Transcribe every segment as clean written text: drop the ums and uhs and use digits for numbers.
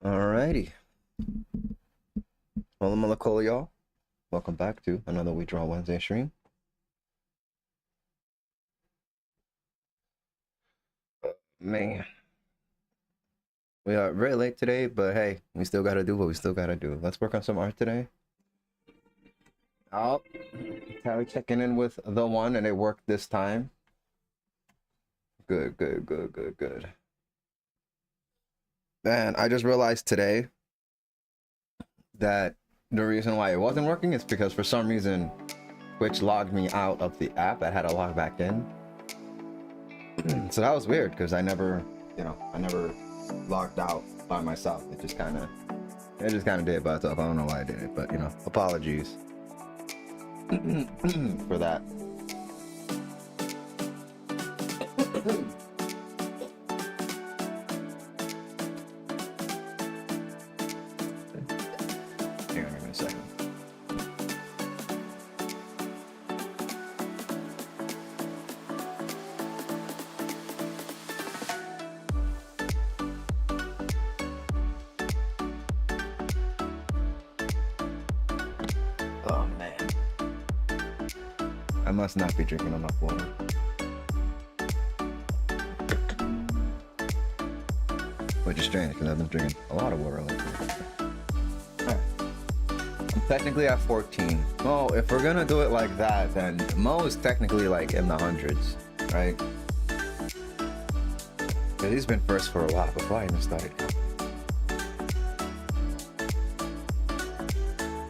Alrighty. Hola Malakola, y'all. Welcome back to another We Draw Wednesday stream. Man, we are very late today, but hey, we still gotta do what we still gotta do. Let's work on some art today. Oh, Tally checking in with the one, and it worked this time. Good. Man, I just realized today that the reason why it wasn't working is because for some reason Twitch logged me out of the app. I had to log back in. So that was weird because I never logged out by myself. It just kind of did it by itself. I don't know why I did it, but apologies for that. Hang on a second. Oh man, I must not be drinking enough water. Which is strange because I've been drinking a lot of water lately. Alright. I'm technically at 14. Oh, if we're gonna do it like that, then Mo is technically like in the hundreds, right? Because he's been first for a while before I even started.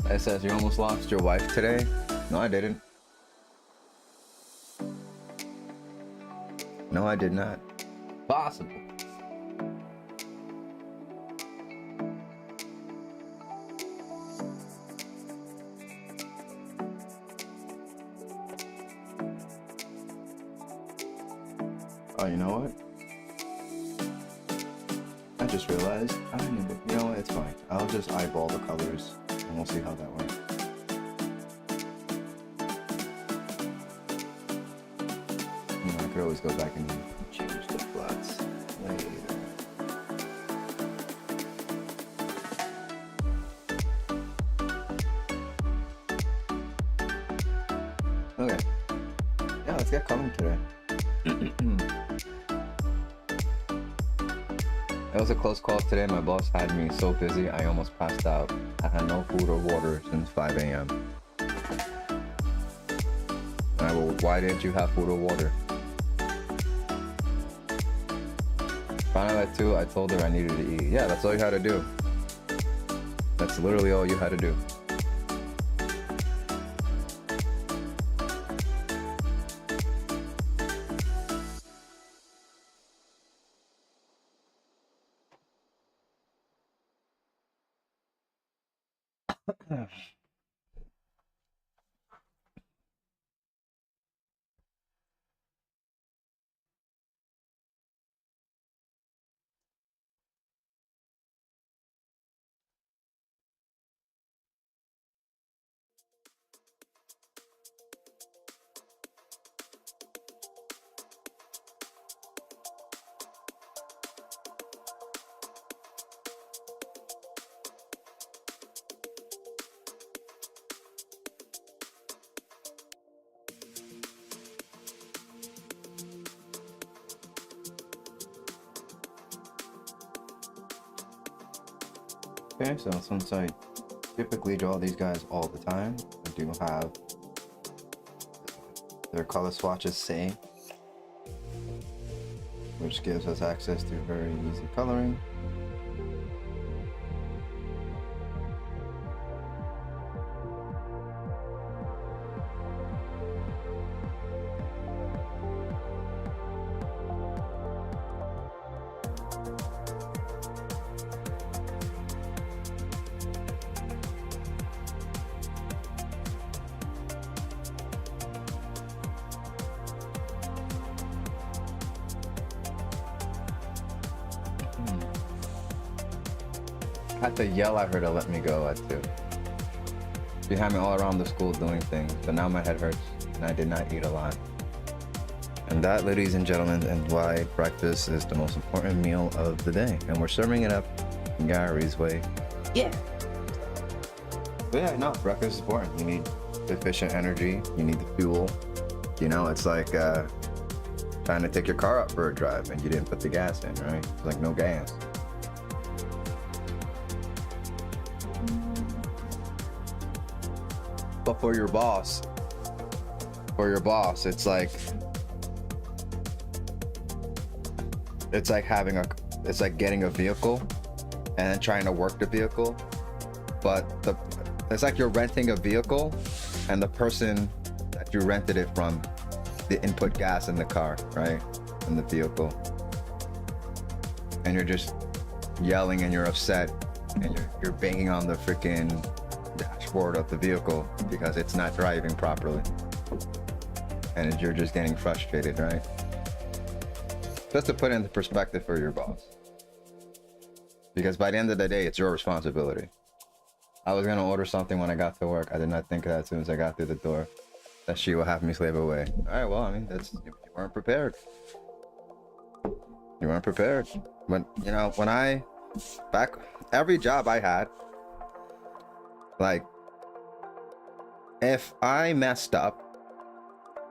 It says you almost lost your wife today. No, I didn't. No, I did not. Possible. Oh, you know what? I just realized I didn't even, you know what? It's fine. I'll just eyeball the colors and we'll see how that works. I could always go back and change the flats later. Okay. Yeah, let's get coming today. It was a close call today. My boss had me so busy I almost passed out. I had no food or water since 5 a.m. Well, why didn't you have food or water? Finally at 2, I told her I needed to eat. Yeah, that's all you had to do. That's literally all you had to do. Okay, so since I typically draw these guys all the time, I do have their color swatches saved, which gives us access to very easy coloring. I had to yell at her to let me go at 2. She had me all around the school doing things, but now my head hurts, and I did not eat a lot. And that, ladies and gentlemen, is why breakfast is the most important meal of the day. And we're serving it up Gary's way. Yeah. But yeah, no, breakfast is important. You need efficient energy. You need the fuel. You know, it's like trying to take your car out for a drive and you didn't put the gas in, right? It's like no gas. But for your boss, it's like getting a vehicle and then trying to work the vehicle. But it's like you're renting a vehicle and the person that you rented it from, the input gas in the car, right? In the vehicle. And you're just yelling and you're upset and you're banging on the freaking dashboard of the vehicle because it's not driving properly. And you're just getting frustrated, right? Just to put it into perspective for your boss. Because by the end of the day, it's your responsibility. I was gonna order something when I got to work. I did not think of that as soon as I got through the door, that she will have me slave away. All right, well, I mean, you weren't prepared. You weren't prepared. But, you know, every job I had, like, if I messed up,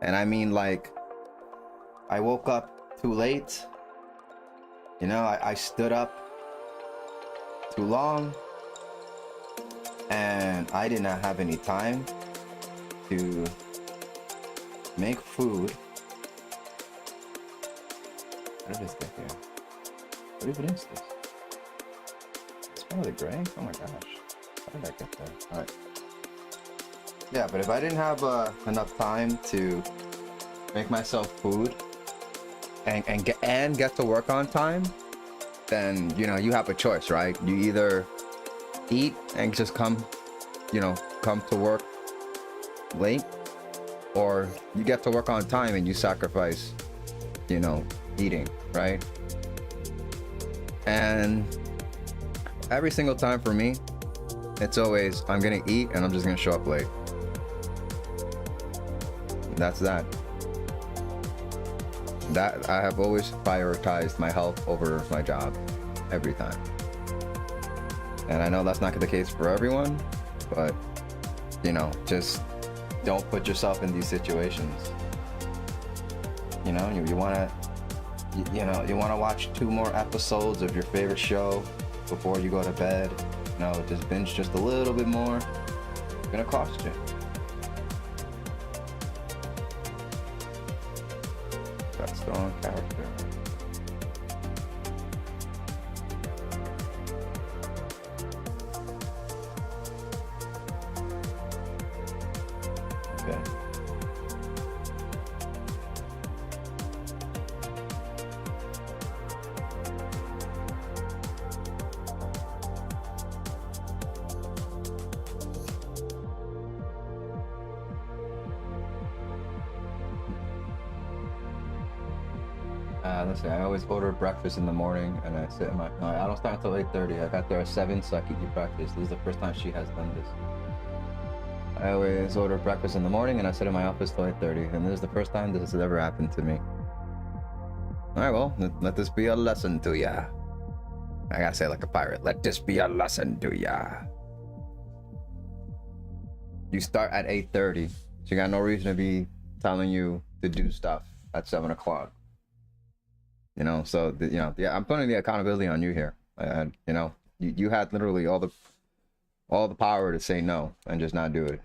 and I mean, like, I woke up too late, you know, I stood up too long, and I did not have any time to make food. What is this here? What even is this? It's probably gray? Oh my gosh. How did I get there? Alright. Yeah, but if I didn't have enough time to make myself food and get to work on time, then, you know, you have a choice, right? You either eat and just come to work late, or you get to work on time and you sacrifice, you know, eating, right? And every single time for me, it's always, I'm gonna eat and I'm just gonna show up late. That's that. I have always prioritized my health over my job every time. And I know that's not the case for everyone, but, you know, just don't put yourself in these situations. You know, you wanna watch 2 more episodes of your favorite show before you go to bed. You know, just binge just a little bit more. It's gonna cost you. That's the wrong character. Okay. Let's see, I always order breakfast in the morning and I sit in my, no, I don't start until 8:30. I got there at 7 so I can eat breakfast. This is the first time she has done this. I always order breakfast in the morning and I sit in my office till 8:30, and this is the first time this has ever happened to me. Alright, well, let this be a lesson to ya. I gotta say it like a pirate. Let this be a lesson to ya. You start at 8:30, so you got no reason to be telling you to do stuff at 7 o'clock. You know, so yeah, I'm putting the accountability on you here. You know, you had literally all the power to say no and just not do it.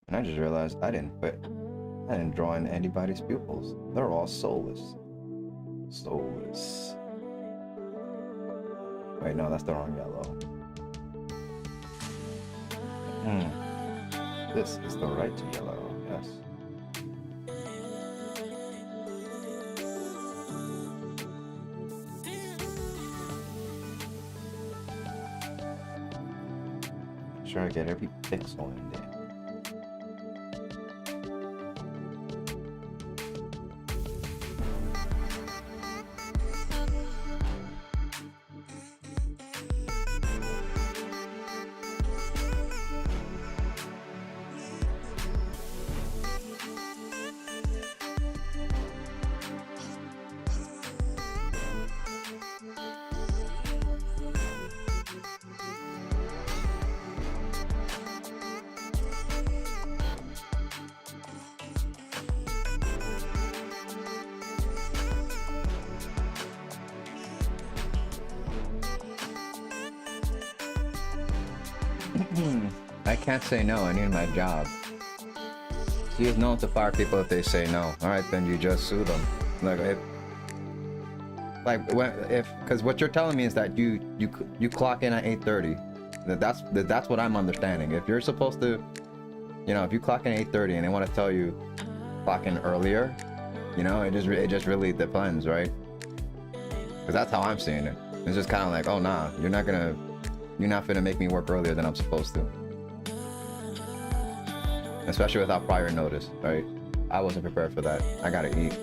And I just realized I didn't draw in anybody's pupils. They're all soulless. Soulless. Wait, no, that's the wrong yellow. This is the right yellow, yes. Sure, I get every pixel in there. I can't say no. I need my job. She is known to fire people if they say no. All right, then you just sue them. Because what you're telling me is that you clock in at 8:30. That's what I'm understanding. If you're supposed to, if you clock in at 8:30 and they want to tell you clock in earlier, it just really depends, right? Because that's how I'm seeing it. It's just kind of like, oh nah, you're not gonna make me work earlier than I'm supposed to. Especially without prior notice, right? I wasn't prepared for that. I gotta eat.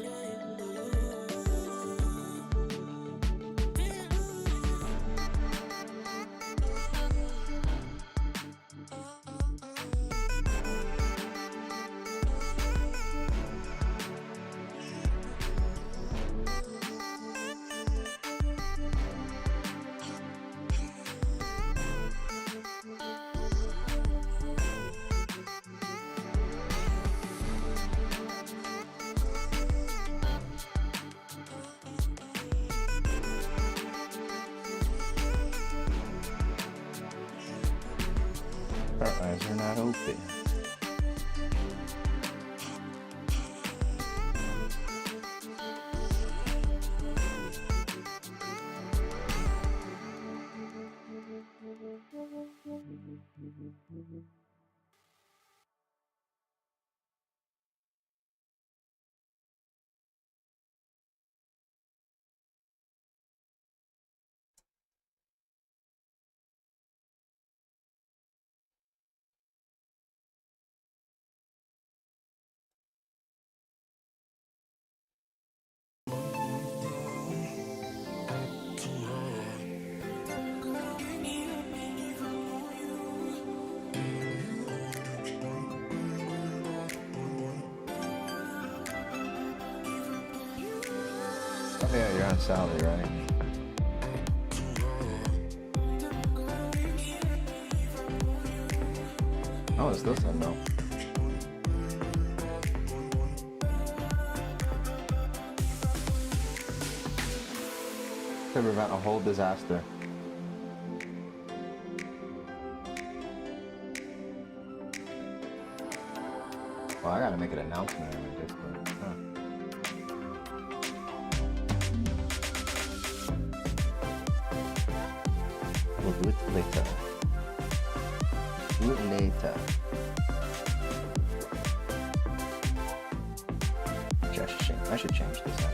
Our eyes are not open. Oh yeah, you're on salary, right? Oh, it's still said no. To prevent a whole disaster. Well, I gotta make an announcement in my Discord. Huh. We'll do it later. Do it later. I should change this actually.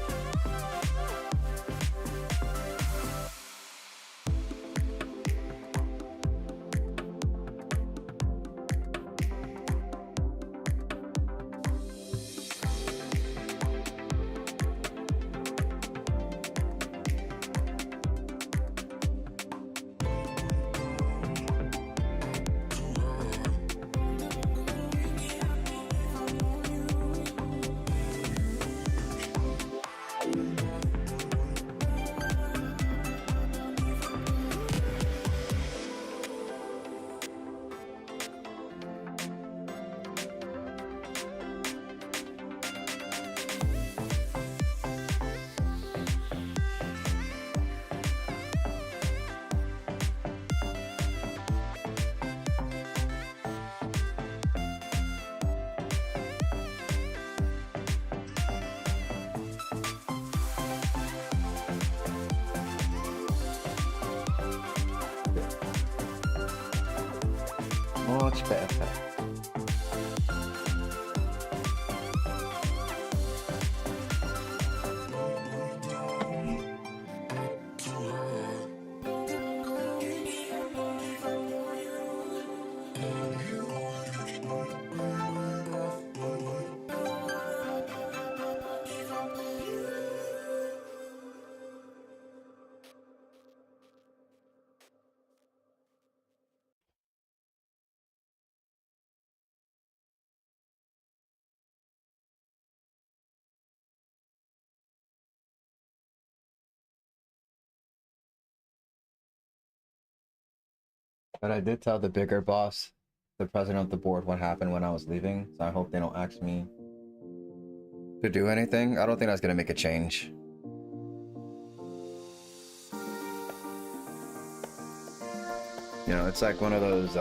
Much better. But I did tell the bigger boss, the president of the board, what happened when I was leaving, so I hope they don't ask me to do anything. I don't think that's gonna make a change. It's like one of those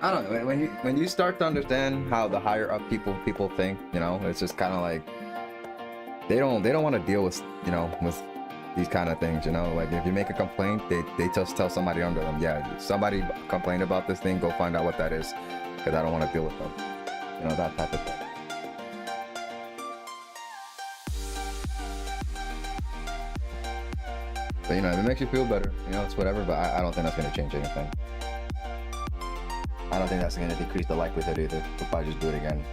I don't know. When you start to understand how the higher up people think, you know, it's just kind of like they don't want to deal with, you know, with these kind of things, you know. Like if you make a complaint, they just tell somebody under them, yeah, somebody complained about this thing, go find out what that is, because I don't want to deal with them, you know, that type of thing. But you know, if it makes you feel better, you know, it's whatever. But I don't think that's gonna change anything. I don't think that's gonna decrease the likelihood either. We'll probably just do it again.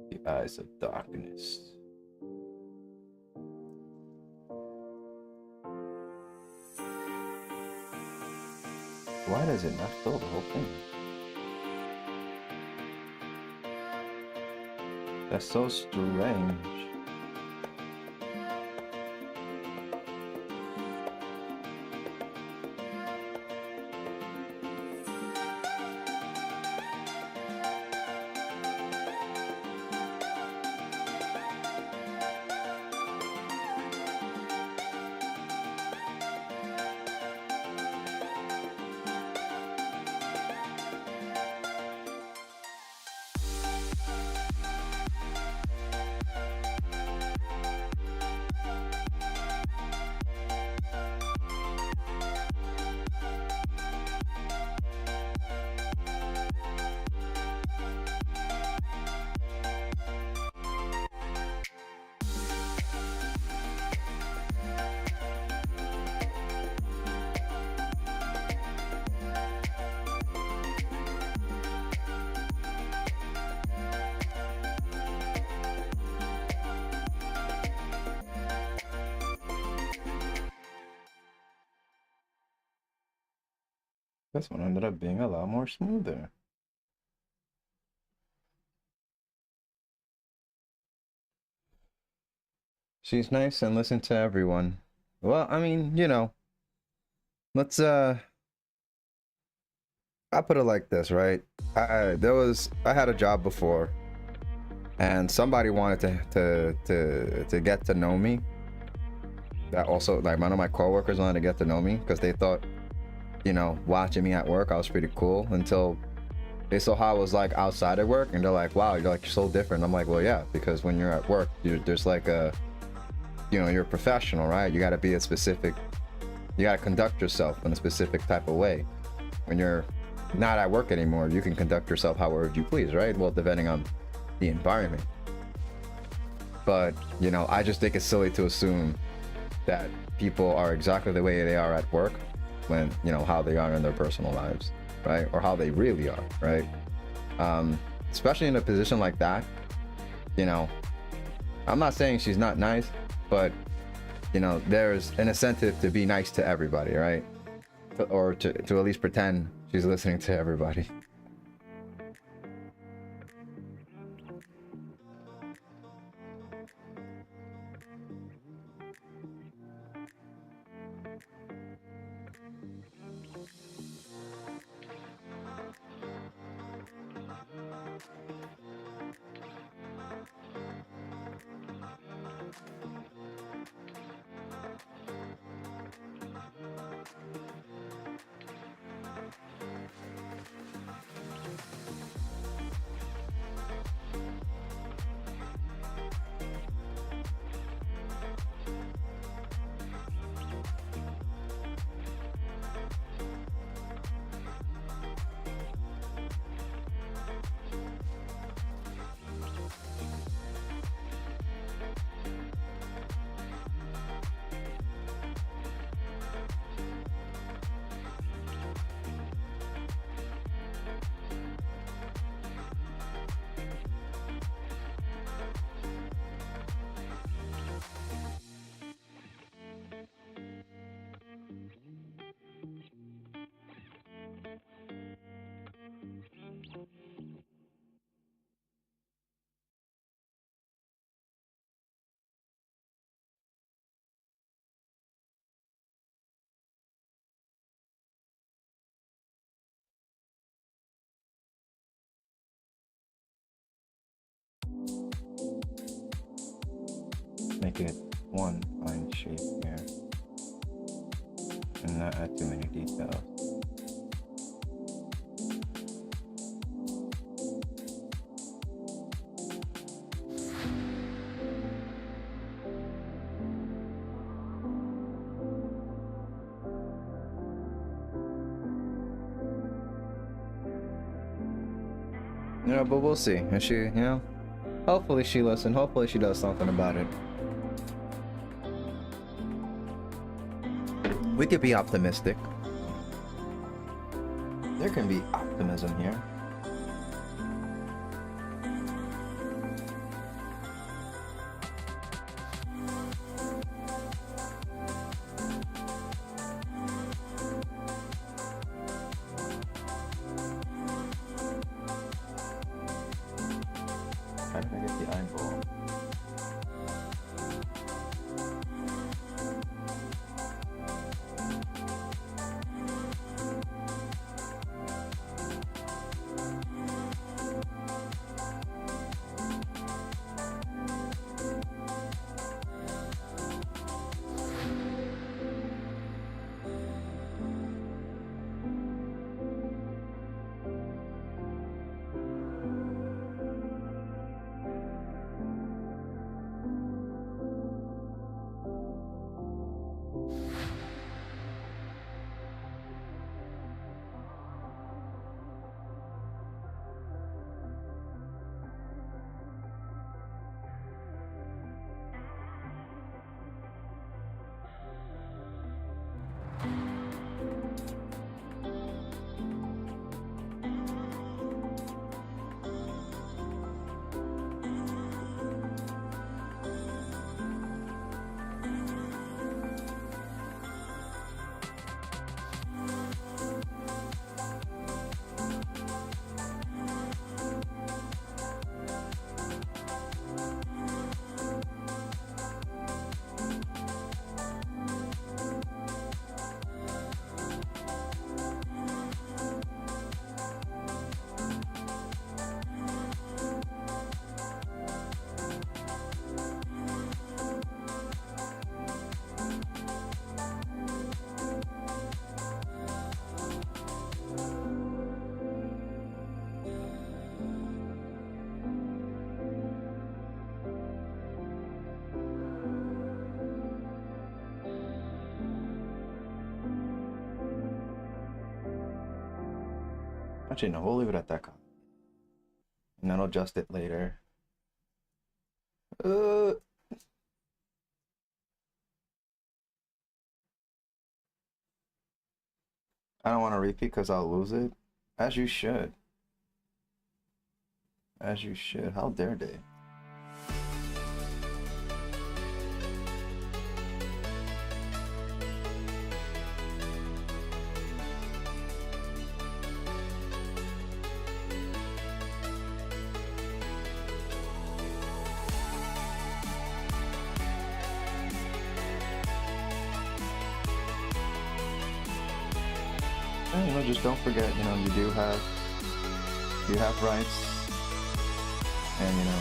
The eyes of darkness. Why does it not fill the whole thing? That's so strange. This one ended up being a lot more smoother. She's nice and listen to everyone. Well, I mean, you know, let's I put it like this, right? I had a job before, and somebody wanted to get to know me. That also, like, one of my coworkers wanted to get to know me because they thought, you know, watching me at work, I was pretty cool, until they saw how I was like outside of work, and they're like, wow, you're so different. I'm like, well, yeah, because when you're at work, there's like a, you know, you're a professional, right? You got to be a specific, you got to conduct yourself in a specific type of way. When you're not at work anymore, you can conduct yourself however you please, right? Well, depending on the environment. But, you know, I just think it's silly to assume that people are exactly the way they are at work when, you know, how they are in their personal lives, right? Or how they really are, right? Especially in a position like that, you know, I'm not saying she's not nice, but, you know, there's an incentive to be nice to everybody, right? Or to at least pretend she's listening to everybody. get one fine shape here and not add too many details. Yeah, but we'll see. And she, you know, hopefully she listens. Hopefully she does something about it. We could be optimistic. There can be optimism here. How did I get the eyeball? Actually, no, we'll leave it at that. And then I'll adjust it later. I don't want to repeat because I'll lose it. As you should. As you should. How dare they? You know, just don't forget, you know, you have rights, and you know,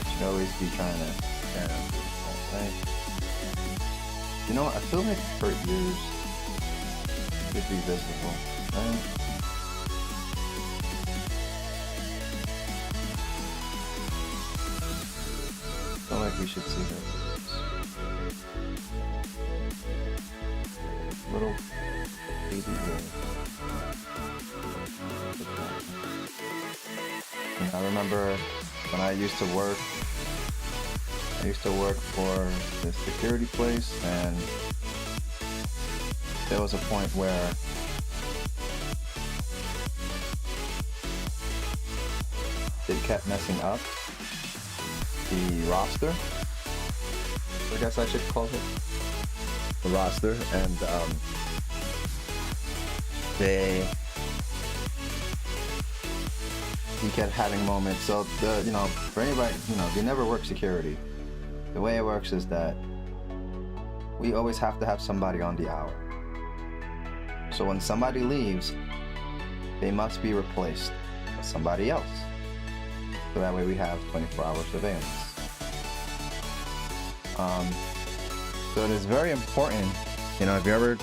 you should always be trying to stand up for yourself, right? You know what, I feel like for years it should be visible, right? I feel like we should see that. Little baby girl. And I remember when I used to work for the security place, and there was a point where it kept messing up the roster, I guess I should call it the roster, and he kept having moments. So you know, for anybody, you know, if you never work security, the way it works is that we always have to have somebody on the hour. So when somebody leaves, they must be replaced by somebody else. So that way we have 24-hour surveillance. Um, so it is very important, you know, if you ever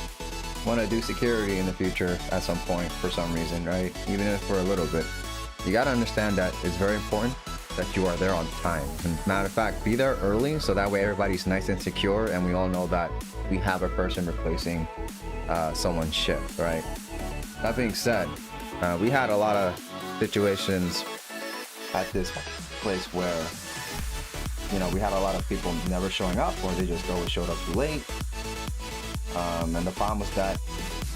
want to do security in the future at some point for some reason, right? Even if for a little bit, you got to understand that it's very important that you are there on time. And matter of fact, be there early so that way everybody's nice and secure and we all know that we have a person replacing someone's shift, right? That being said, we had a lot of situations at this place where, you know, we had a lot of people never showing up, or they just always showed up too late. And the problem was that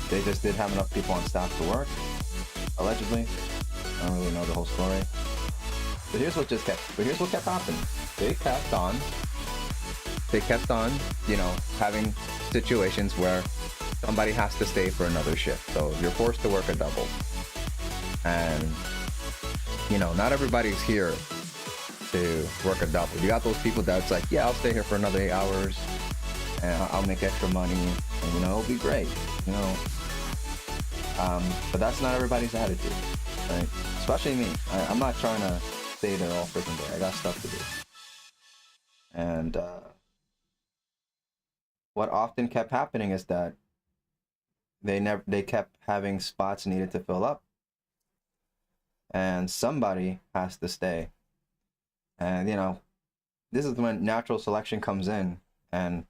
they just didn't have enough people on staff to work, allegedly. I don't really know the whole story. But here's what kept happening. They kept on, you know, having situations where somebody has to stay for another shift. So you're forced to work a double. And, you know, not everybody's here to work a double. You got those people that's like, yeah, I'll stay here for another 8 hours and I'll make extra money and, you know, it'll be great, you know. But that's not everybody's attitude, right? Especially me. I'm not trying to stay there all freaking day. I got stuff to do. And what often kept happening is that they kept having spots needed to fill up, and somebody has to stay. And, you know, this is when natural selection comes in, and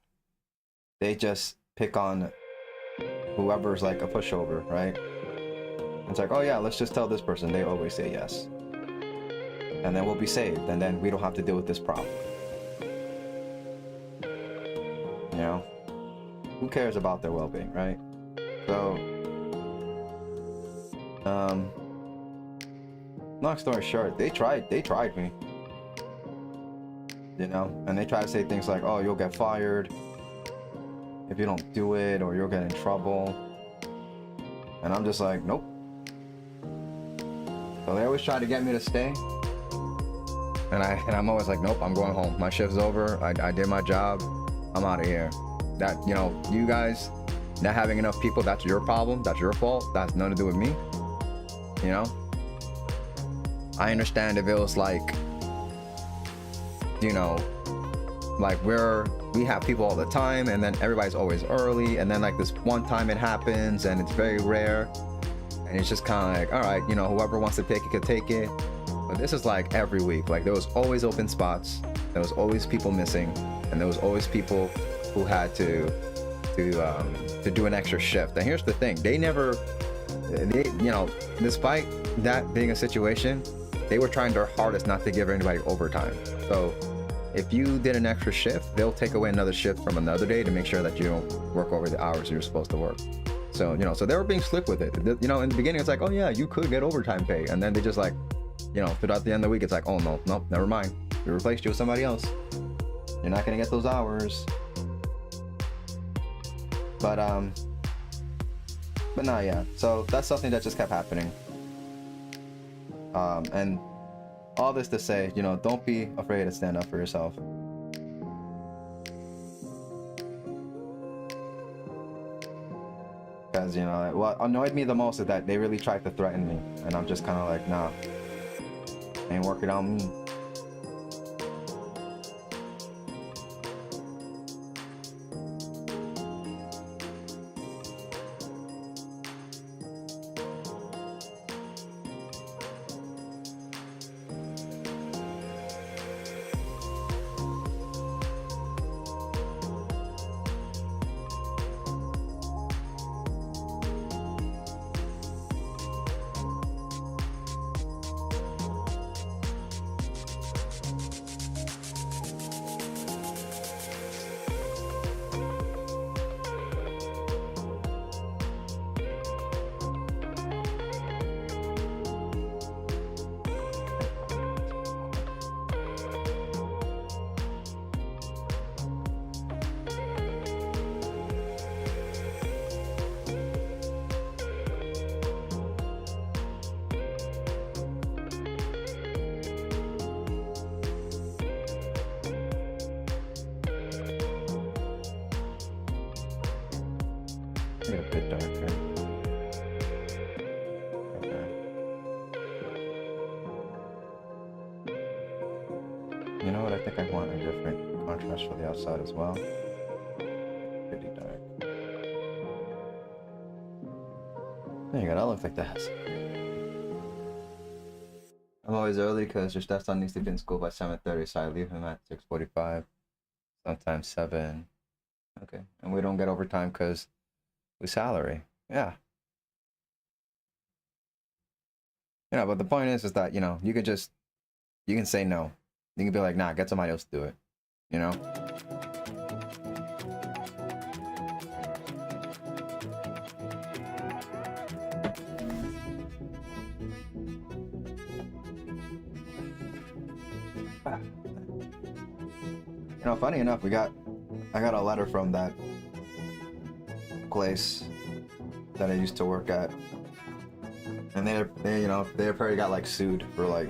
they just pick on whoever's like a pushover, right? It's like, oh yeah, let's just tell this person. They always say yes. And then we'll be saved, and then we don't have to deal with this problem. You know? Who cares about their well-being, right? So, long story short, they tried me. You know, and they try to say things like, oh, you'll get fired if you don't do it, or you'll get in trouble. And I'm just like, nope. So they always try to get me to stay. And I'm always like, nope, I'm going home. My shift's over. I did my job. I'm out of here. That, you know, you guys not having enough people, that's your problem. That's your fault. That's nothing to do with me. You know? I understand if it was like, you know, like we have people all the time and then everybody's always early, and then like this one time it happens and it's very rare, and it's just kind of like, all right, you know, whoever wants to take it could take it. But this is like every week. Like there was always open spots, there was always people missing, and there was always people who had to do an extra shift. And here's the thing, they, you know, despite that being a situation, they were trying their hardest not to give anybody overtime. So if you did an extra shift, they'll take away another shift from another day to make sure that you don't work over the hours you're supposed to work. So, you know, so they were being slick with it. You know, in the beginning, it's like, oh yeah, you could get overtime pay. And then they just like, you know, throughout the end of the week, it's like, oh no, never mind. We replaced you with somebody else. You're not gonna get those hours. But no, yeah. So that's something that just kept happening. And all this to say, you know, don't be afraid to stand up for yourself. Because, you know, what annoyed me the most is that they really tried to threaten me, and I'm just kind of like, nah, ain't working on me. Get a bit darker. Okay. You know what? I think I want a different contrast for the outside as well. Pretty dark. There you go, that looks like the house. I'm always early because your stepson needs to be in school by 7:30, so I leave him at 6:45, sometimes 7. Okay, and we don't get overtime because we salary. Yeah. You know, but the point is that, you know, you can say no. You can be like, nah, get somebody else to do it. You know? You know, funny enough, I got a letter from that place that I used to work at, and they probably got like sued for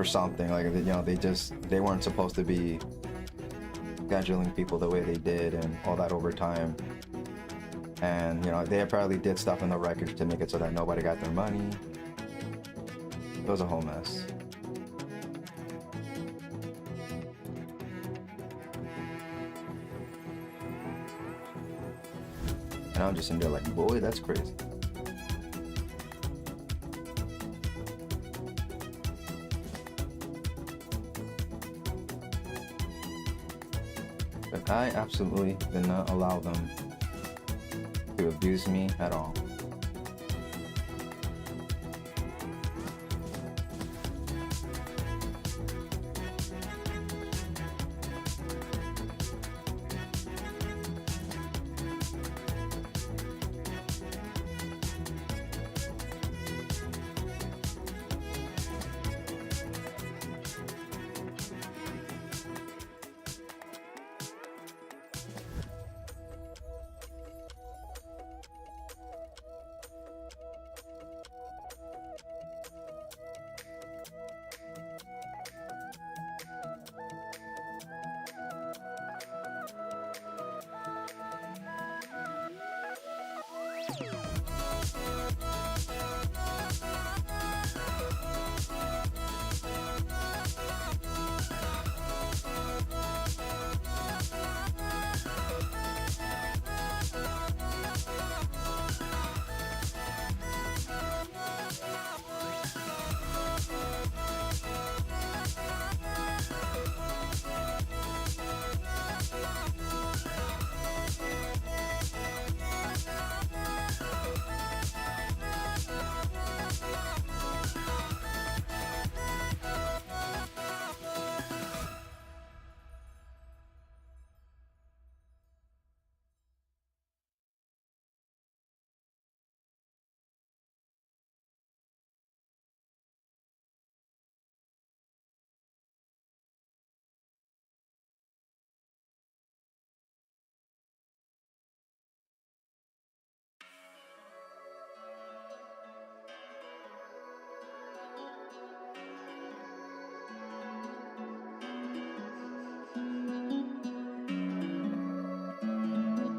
something, like, you know, they weren't supposed to be scheduling people the way they did and all that overtime, and you know, they apparently did stuff in the records to make it so that nobody got their money. It was a whole mess. And I'm just in there like, boy, that's crazy. But I absolutely did not allow them to abuse me at all.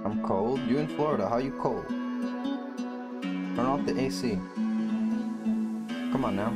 I'm cold. You in Florida? How you cold? Turn off the AC. Come on now.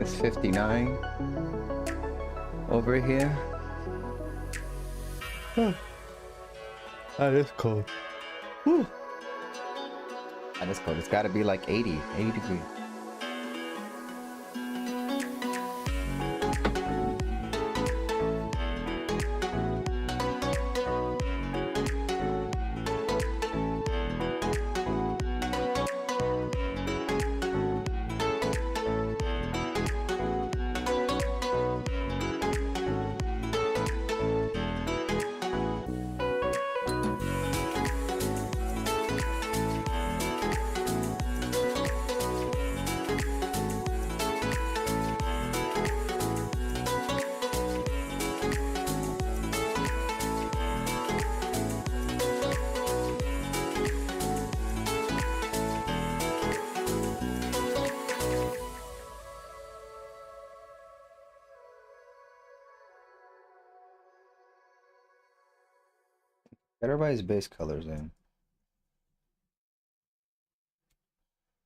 It's 59 over here. That is cold. Whew. That is cold. It's got to be like 80 degrees. Get everybody's base colors in.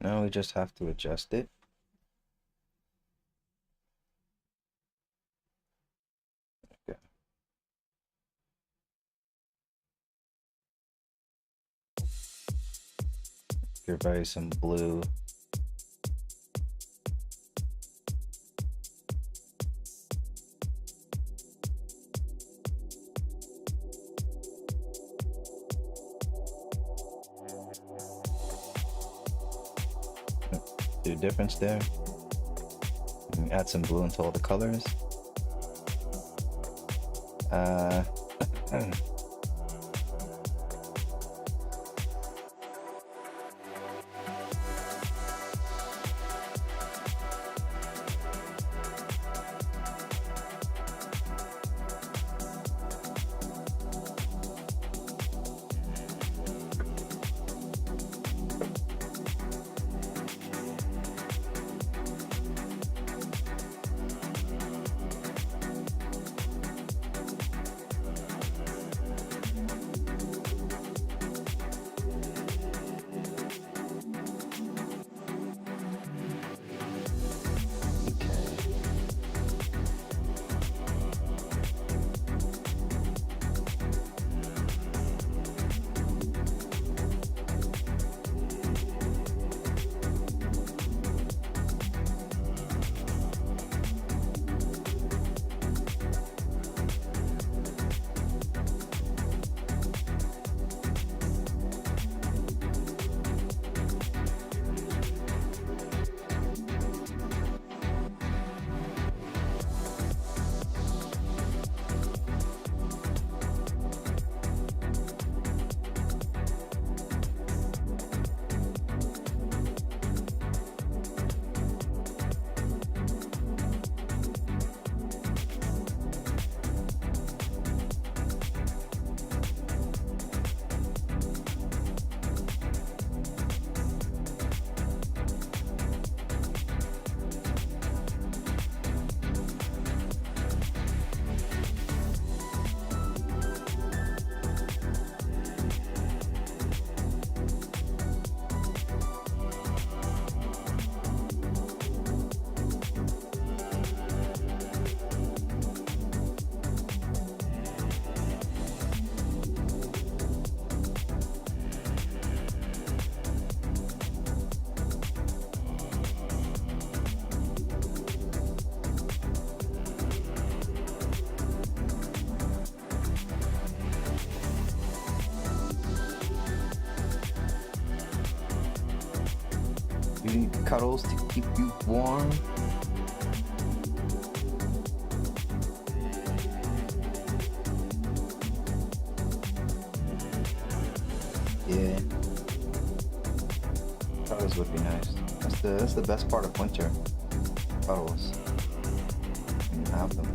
Now we just have to adjust it. Okay. Give everybody some blue. See the difference there? And add some blue into all the colors. You need cuddles to keep you warm. Yeah. Cuddles would be nice. That's the best part of winter. Cuddles. You can have them.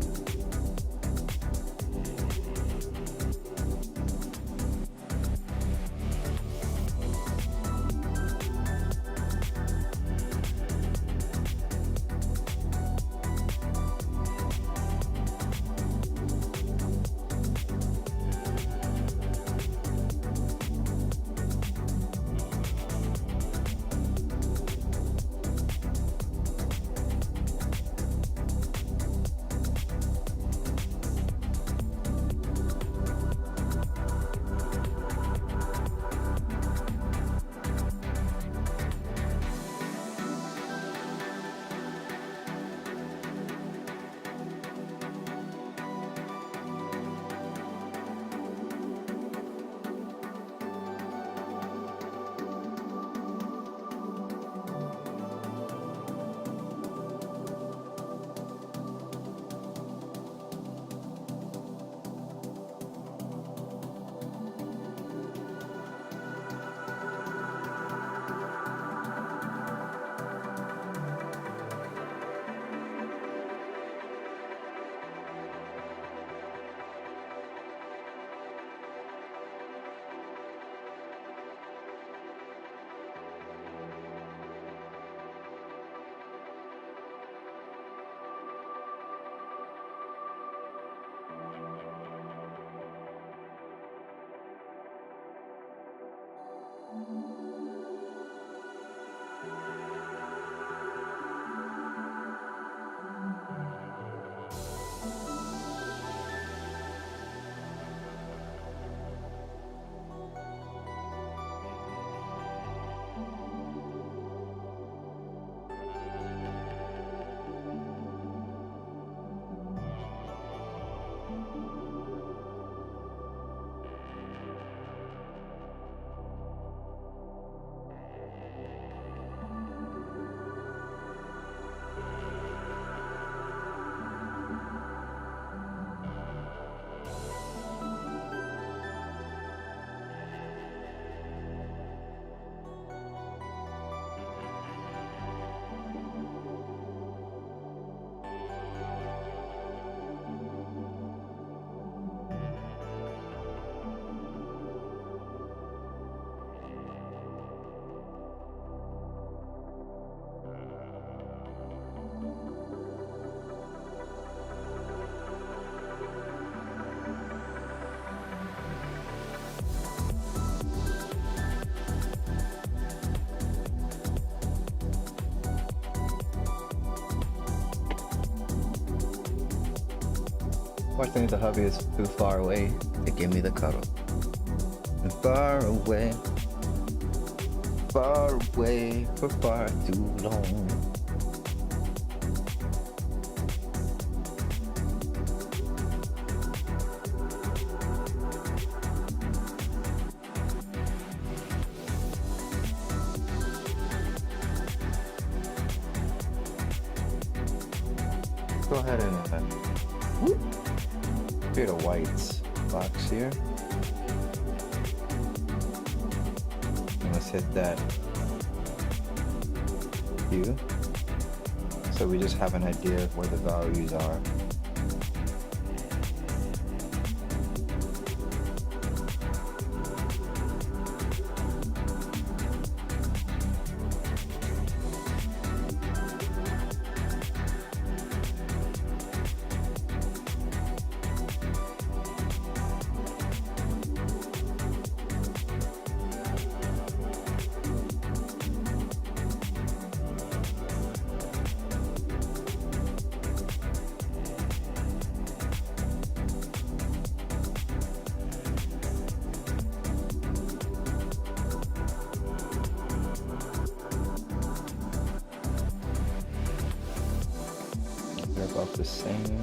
Fortunately, the hubby is too far away to give me the cuddle. And far away for far too long. Go ahead and create a white box here. And let's hit that hue. So we just have an idea of where the values are. They're about the same.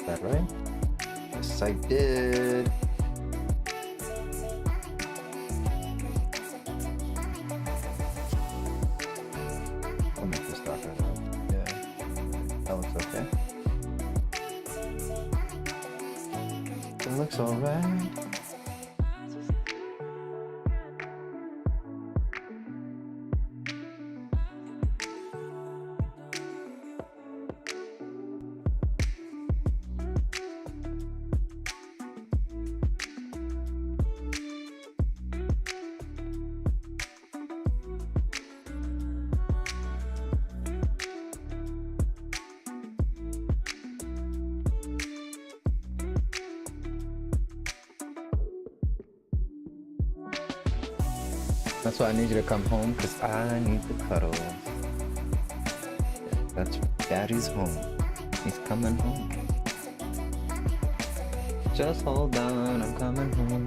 that right? Yes, I did. I'll make this darker though. Yeah, that looks okay. It looks alright. That's why I need you to come home, because I need the cuddle. That's Daddy's home. He's coming home. Just hold on, I'm coming home.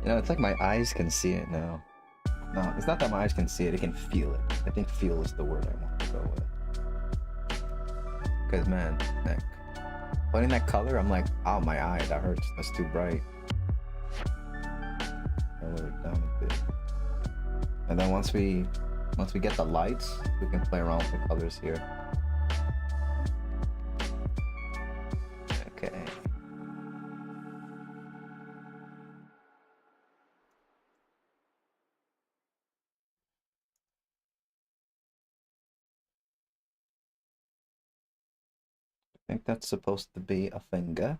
You know, it's like my eyes can see it now. No, it's not that my eyes can see it, it can feel it. I think feel is the word I want to go with. Because, man, like, putting that color, I'm like, oh, my eye, that hurts. That's too bright. I'll lower it down a bit. And then once we get the lights, we can play around with the colors here. Okay. I think that's supposed to be a finger.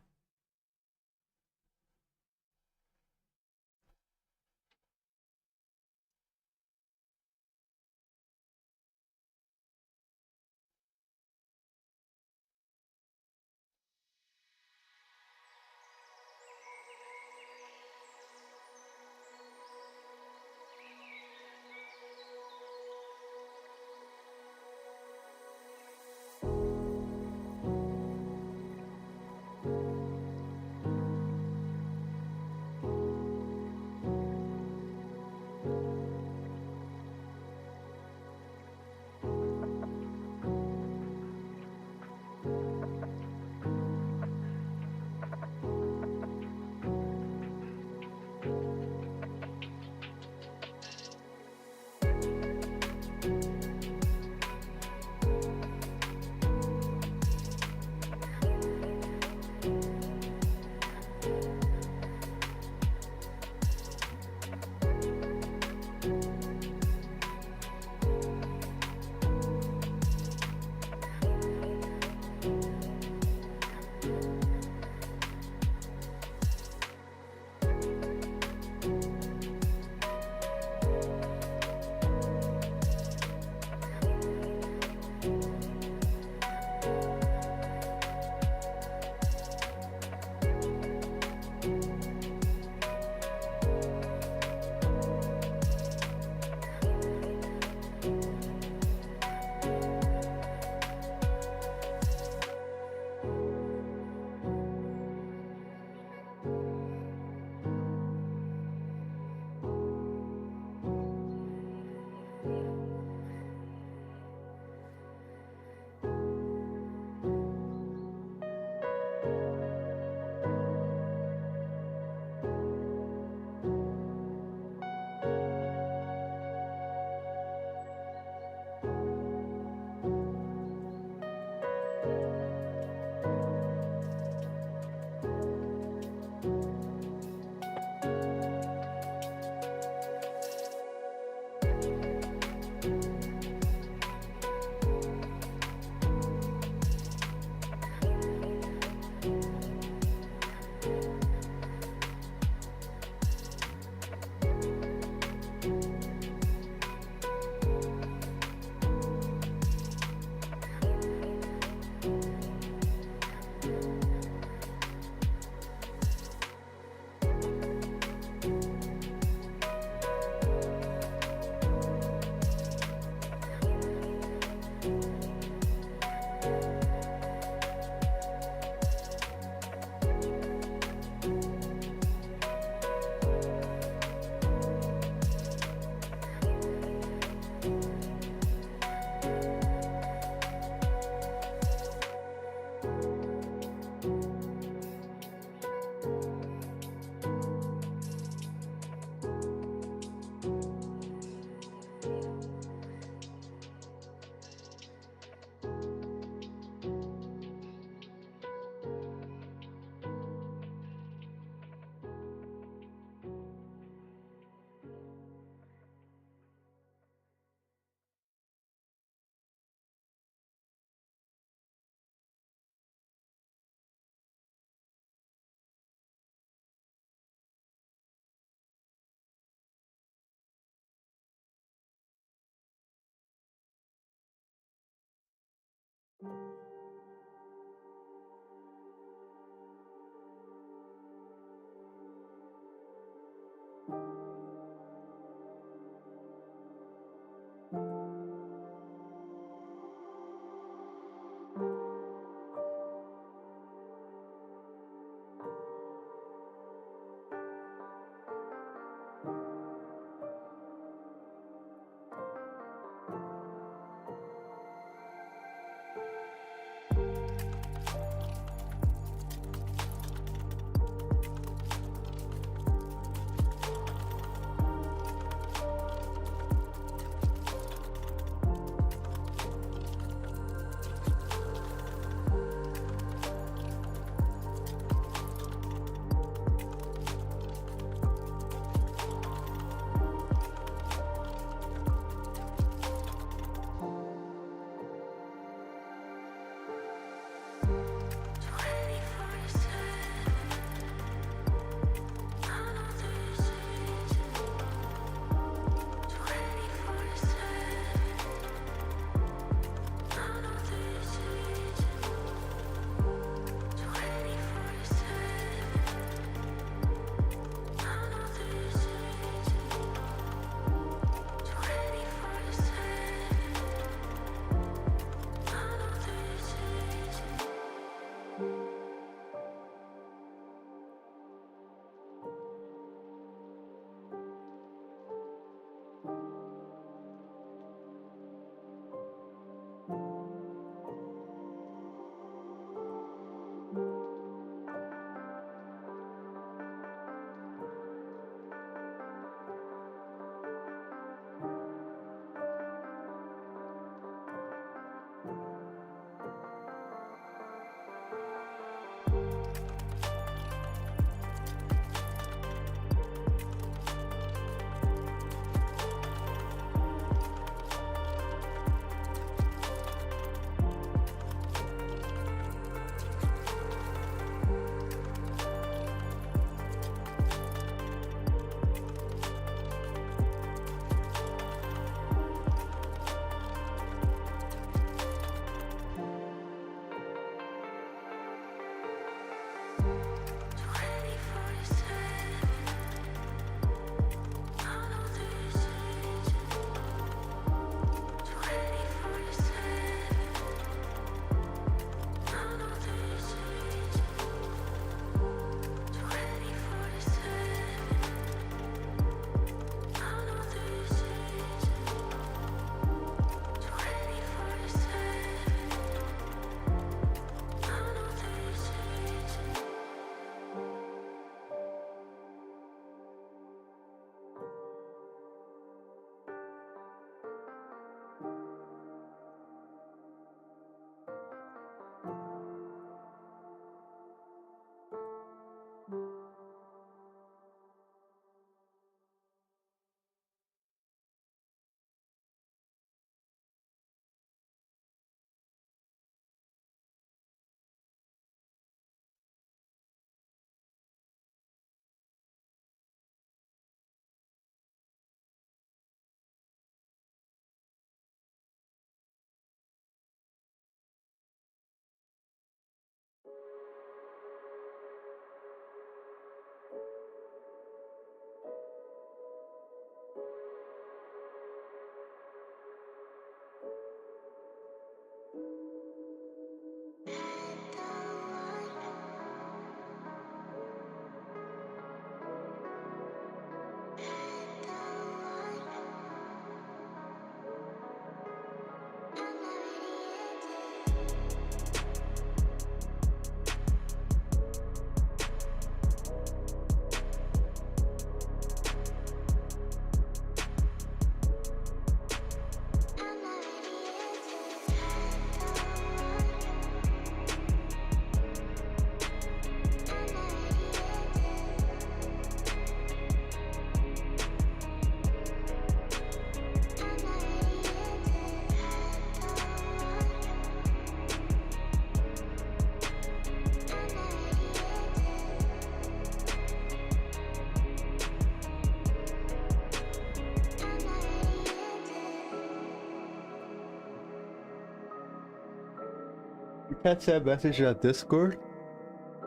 You can't send messages on Discord?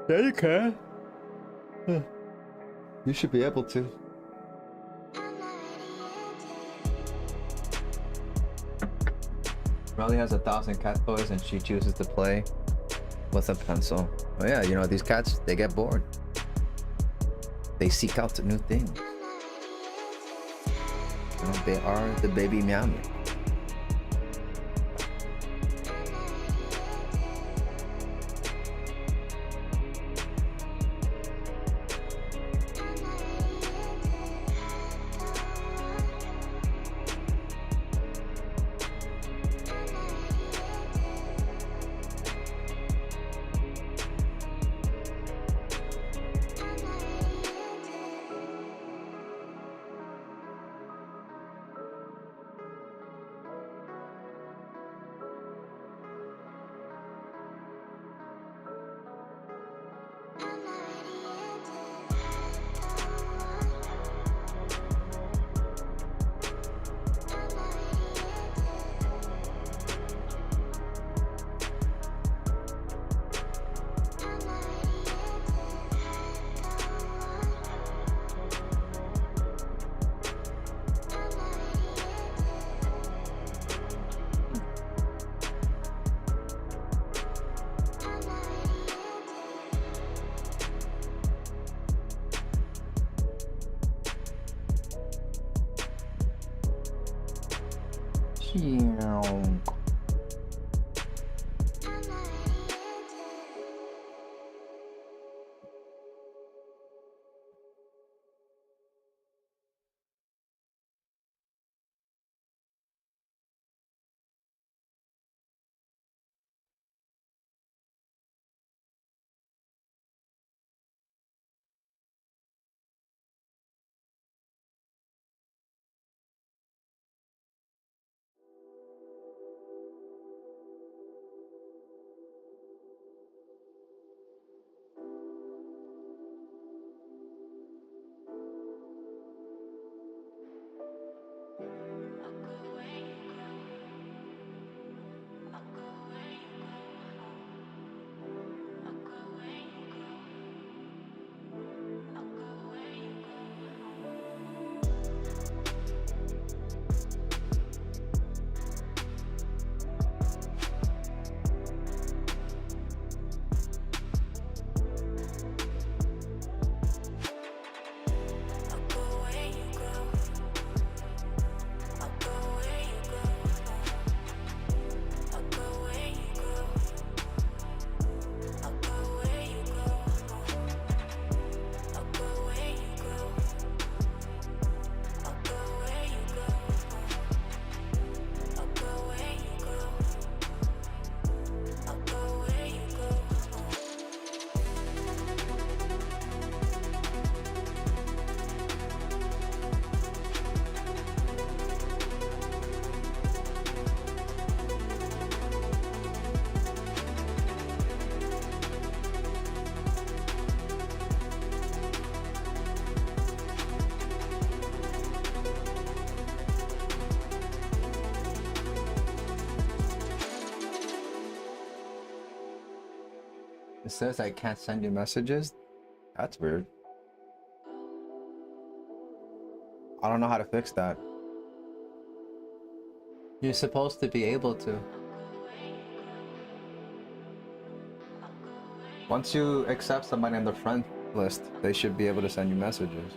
Yeah, you can. You should be able to. Riley has 1,000 cat toys and she chooses to play with a pencil. Oh yeah, you know, these cats, they get bored. They seek out new things. You know, they are the baby meow. It says I can't send you messages? That's weird. I don't know how to fix that. You're supposed to be able to. Once you accept somebody on the friend list, they should be able to send you messages.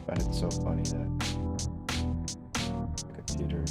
find it so funny that the computer.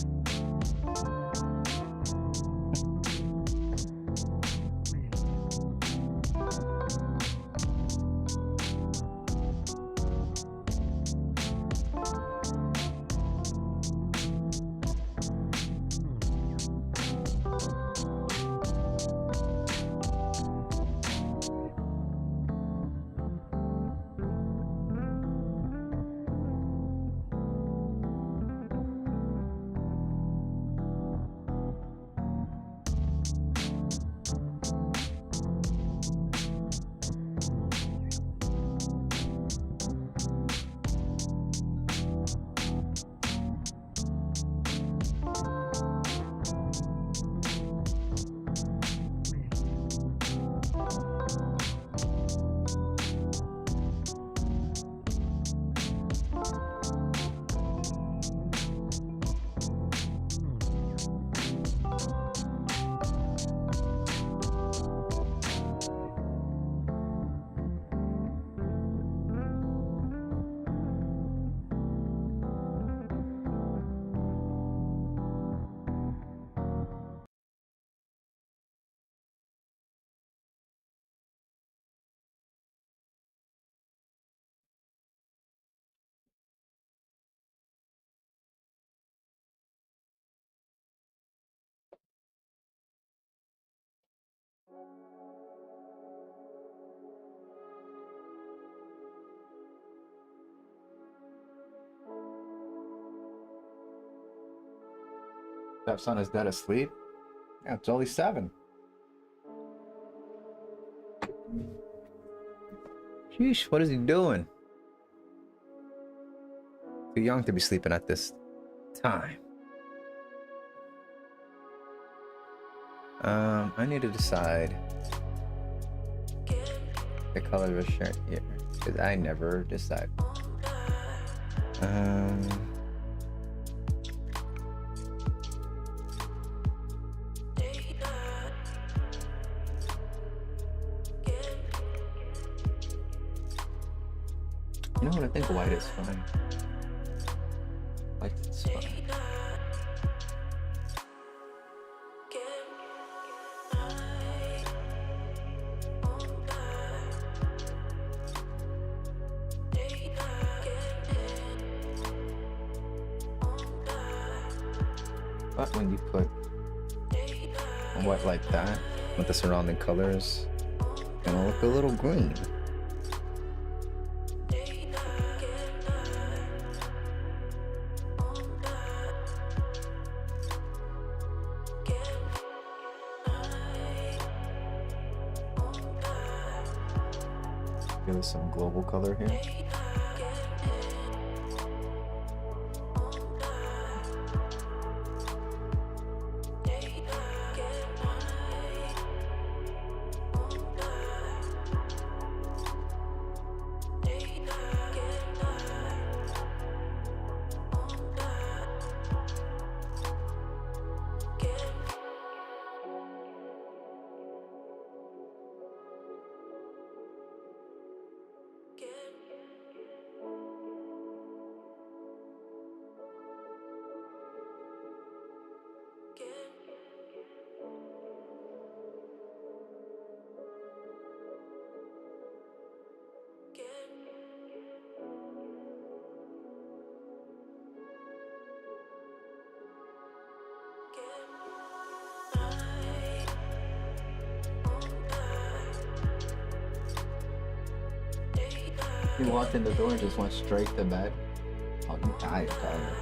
Stepson is dead asleep? Yeah, it's only 7. Sheesh, what is he doing? Too young to be sleeping at this time. I need to decide the color of a shirt here, because I never decide. You know what? I think white is fine. White is fine. But when you put a white like that with the surrounding colors, it's gonna look a little green. Give us some global color here. He walked in the door and just went straight to bed. Oh, you died, Tyler.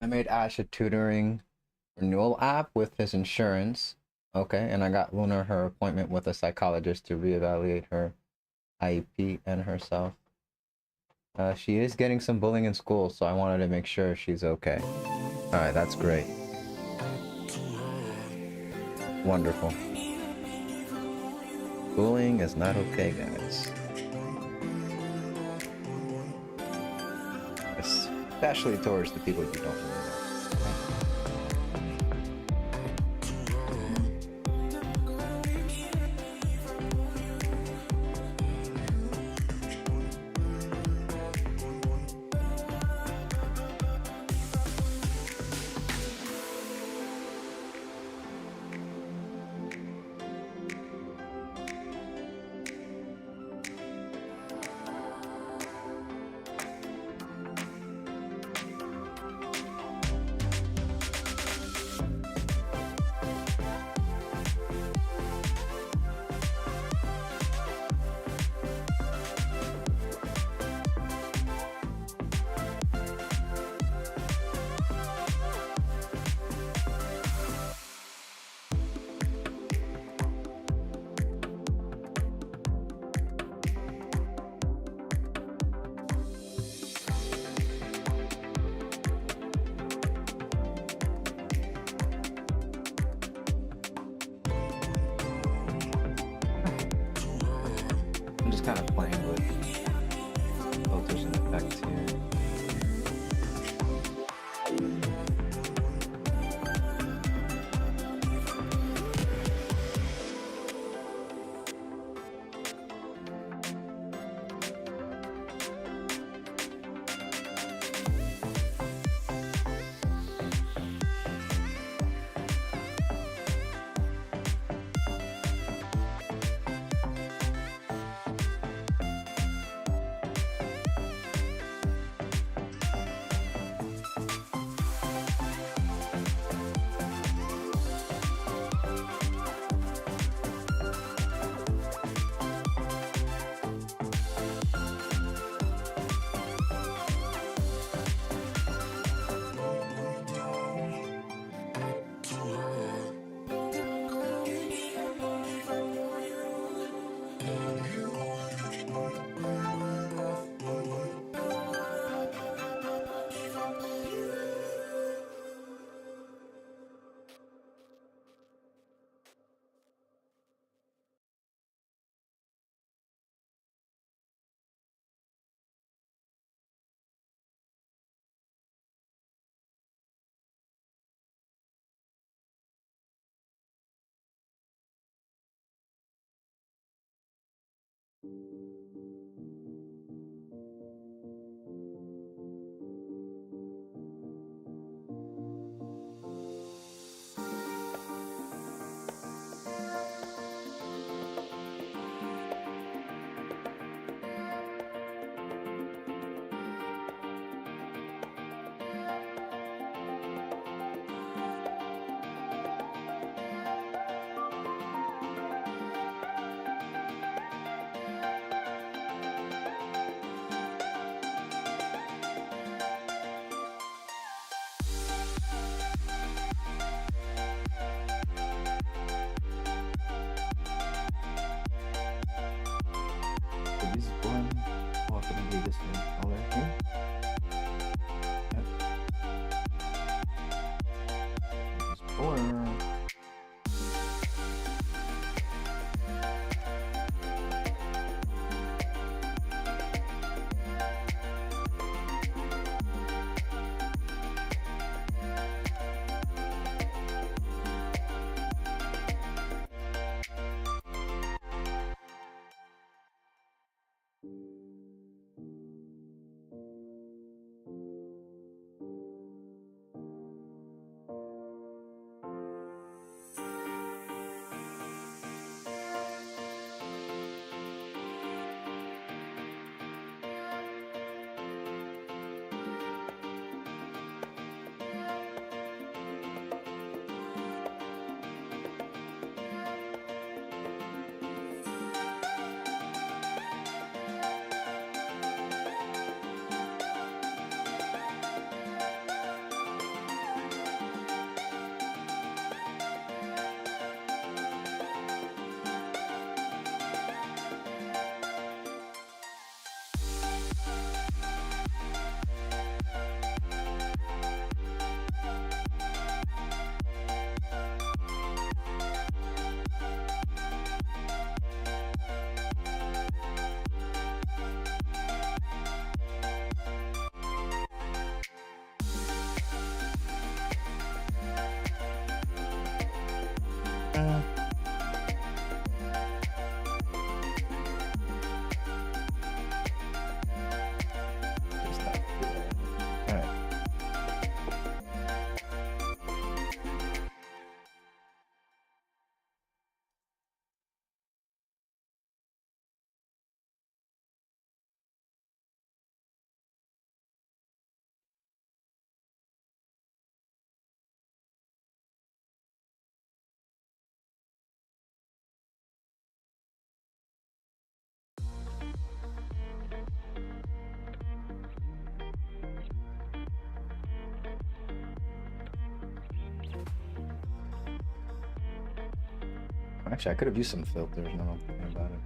I made Ash a tutoring renewal app with his insurance. Okay, and I got Luna her appointment with a psychologist to reevaluate her IEP and herself. She is getting some bullying in school, so I wanted to make sure she's okay. Alright, that's great. Wonderful. Bullying is not okay, guys. Especially towards the people you don't really know. I'm just kind of playing with filters and effects here. So this one, oh, I can do this one color here. Yep. This border. Actually, I could have used some filters. Now I'm thinking about it.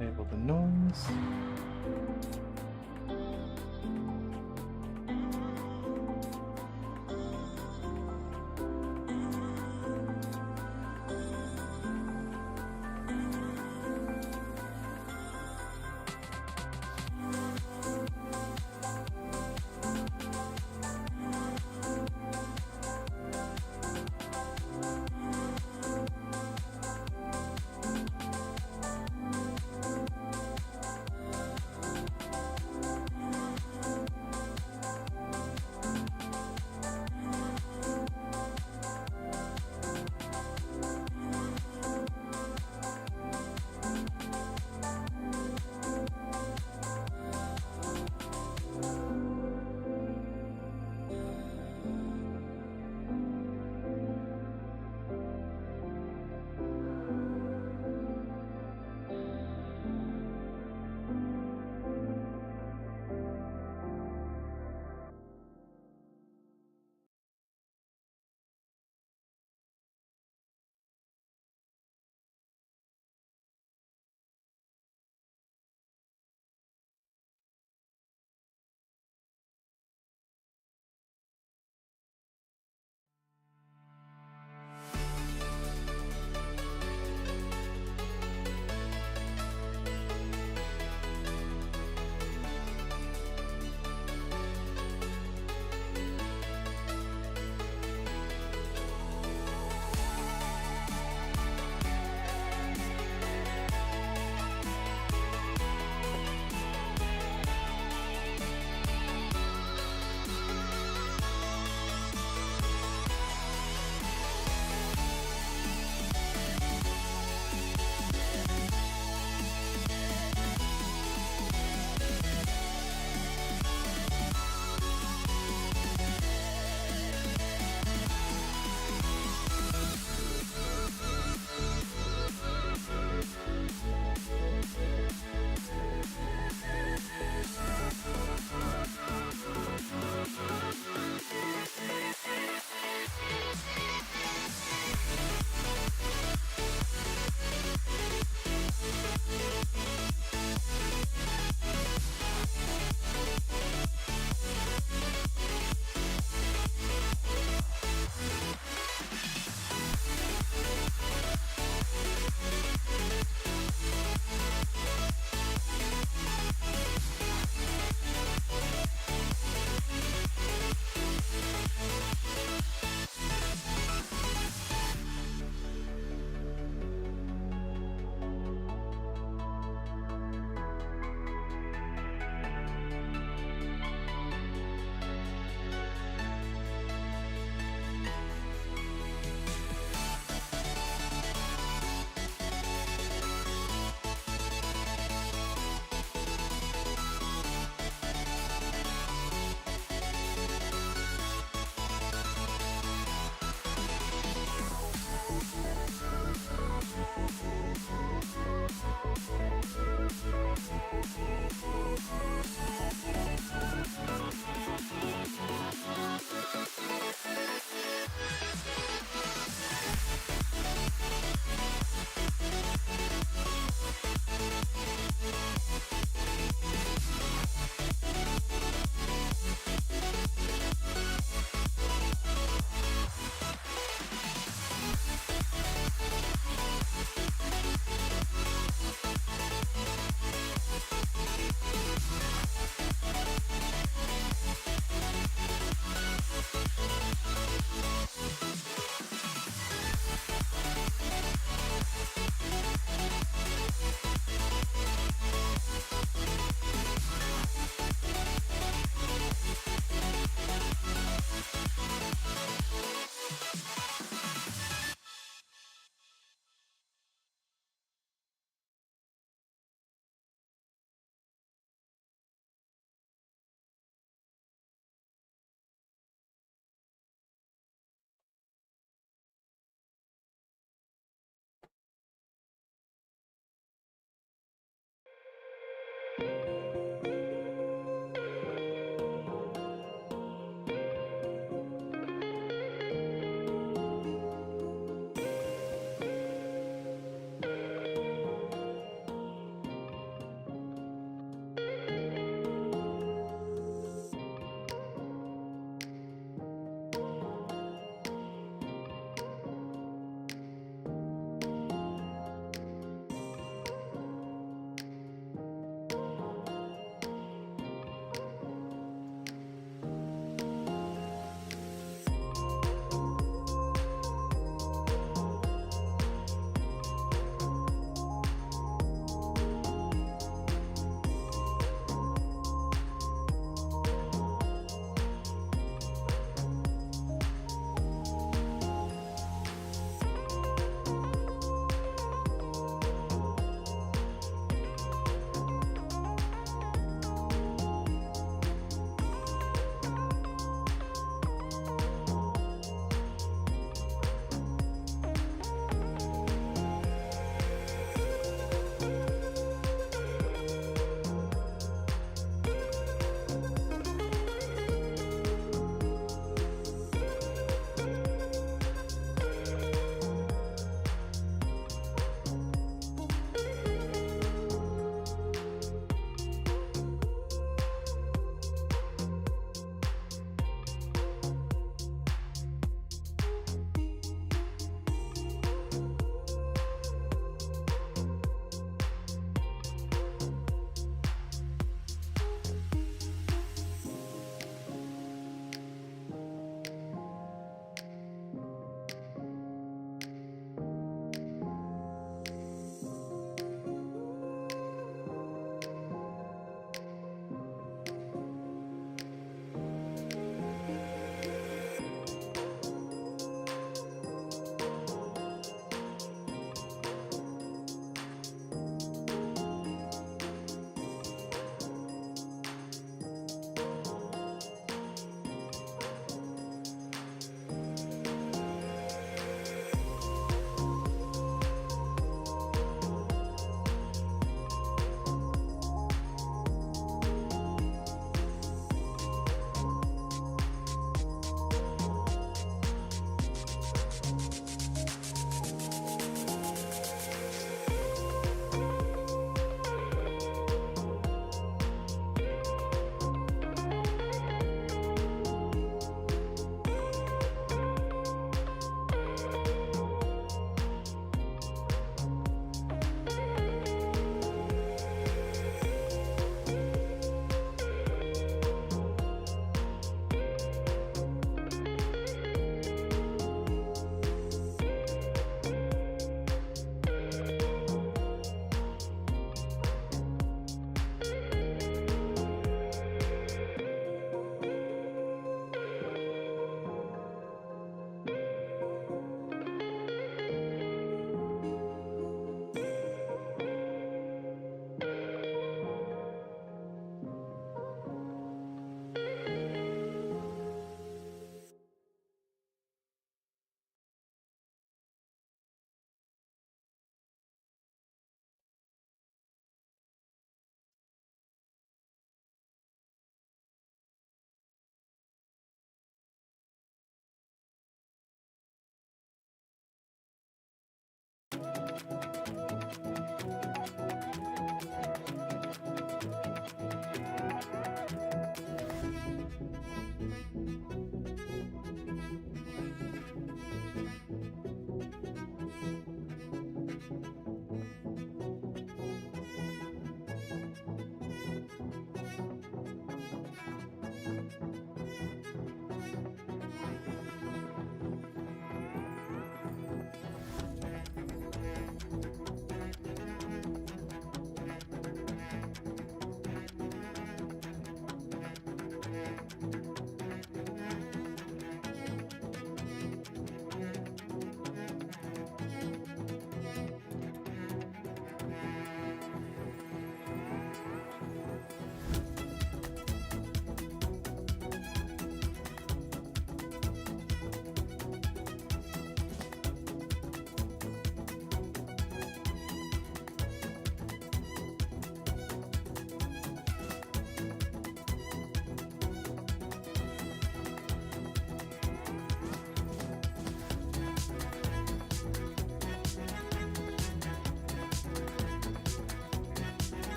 Enable the noise.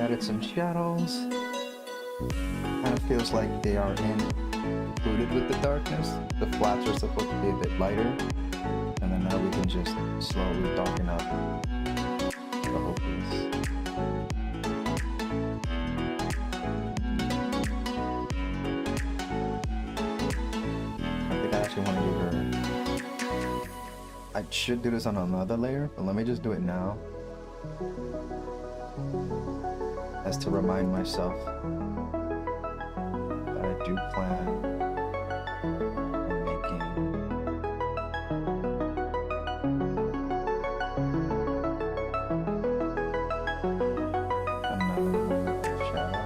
added some shadows. Kind of feels like they are included with the darkness. The flats are supposed to be a bit lighter. And then now we can just slowly darken up the whole piece. I think I actually want to give her... I should do this on another layer, but let me just do it now. As to remind myself that I do plan on making another layer of shadow.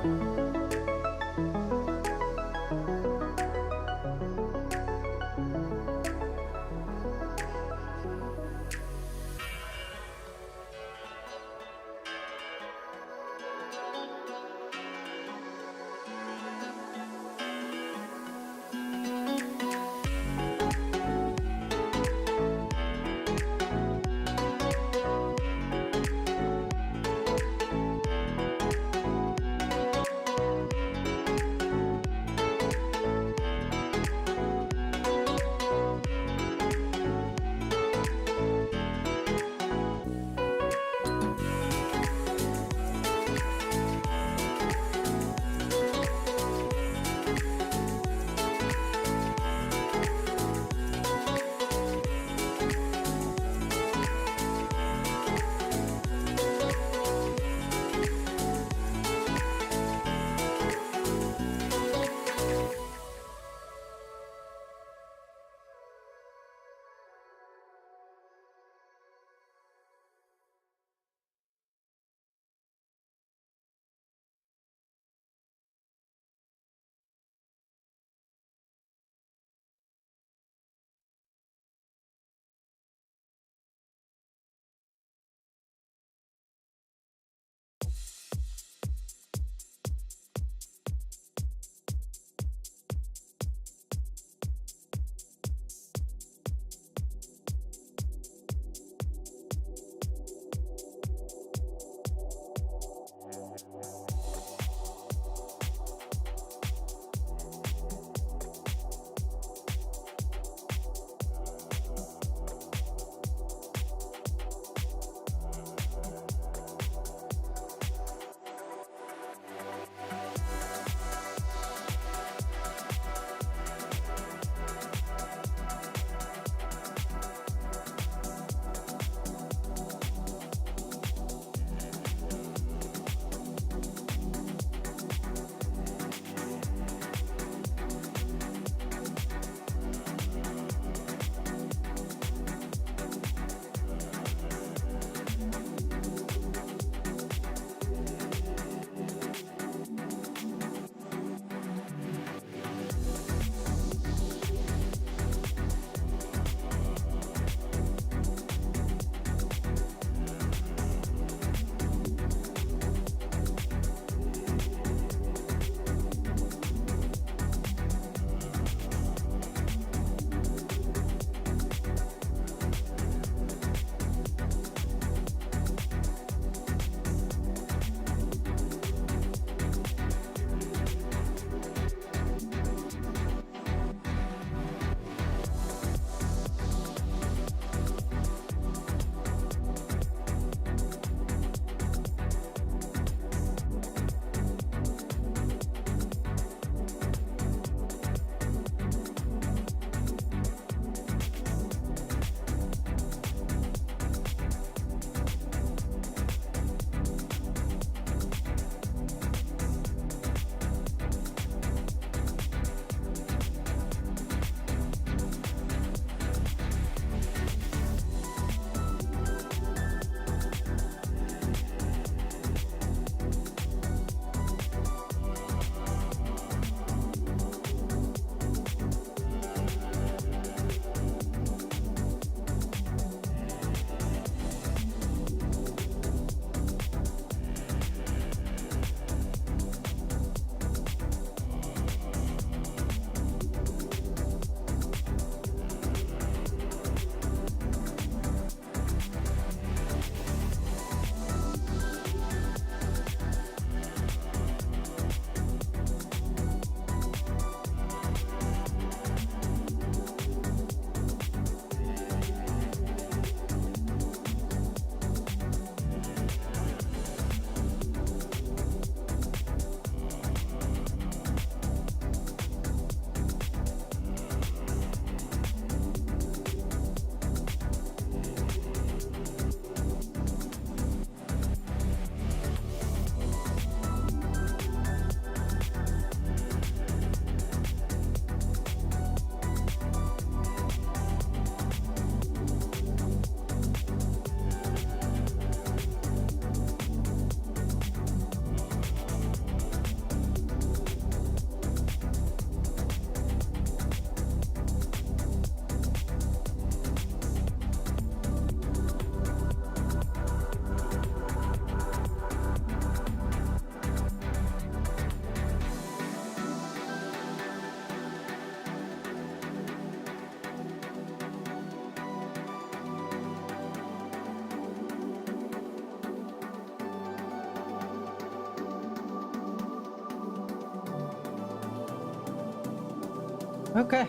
Okay.